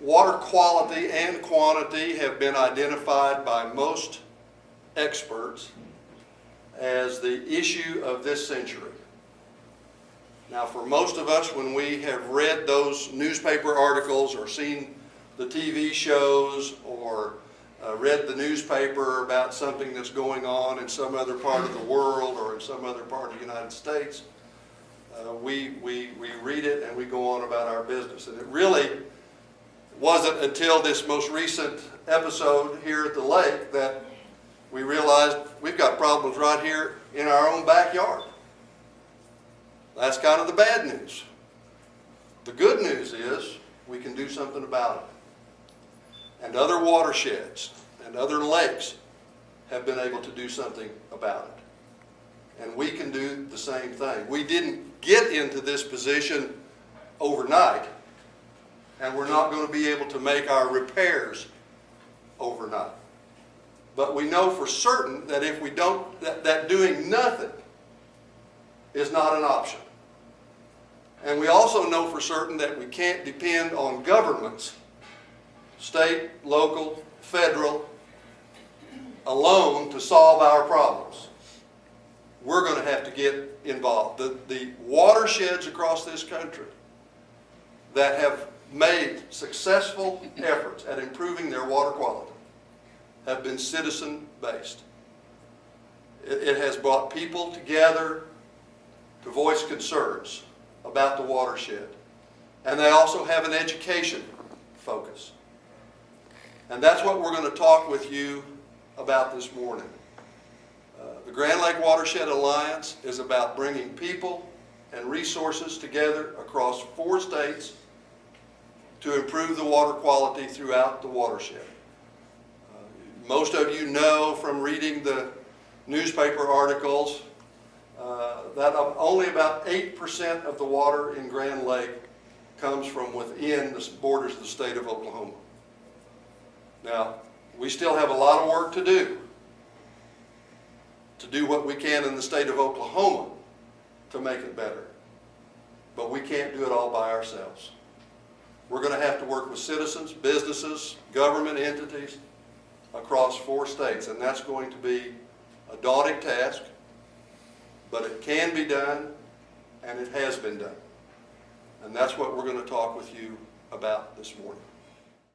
Water quality and quantity have been identified by most experts as the issue of this century. Now, for most of us, when we have read those newspaper articles or seen the TV shows or read the newspaper about something that's going on in some other part of the world or in some other part of the United States, we read it and we go on about our business. And it really wasn't until this most recent episode here at the lake that we realized we've got problems right here in our own backyard. That's kind of the bad news. The good news is we can do something about it. And other watersheds and other lakes have been able to do something about it. And we can do the same thing. We didn't get into this position overnight, and we're not going to be able to make our repairs overnight. But we know for certain that if we don't, that doing nothing is not an option. And we also know for certain that we can't depend on governments, state, local, federal, alone to solve our problems. We're going to have to get involved. The watersheds across this country that have made successful efforts at improving their water quality have been citizen-based. It has brought people together to voice concerns about the watershed. And they also have an education focus. And that's what we're going to talk with you about this morning. The Grand Lake Watershed Alliance is about bringing people and resources together across 4 states to improve the water quality throughout the watershed. Most of you know from reading the newspaper articles that only about 8% of the water in Grand Lake comes from within the borders of the state of Oklahoma. Now, we still have a lot of work to do what we can in the state of Oklahoma to make it better. But we can't do it all by ourselves. We're going to have to work with citizens, businesses, government entities across 4 states, and that's going to be a daunting task, but it can be done, and it has been done. And that's what we're going to talk with you about this morning.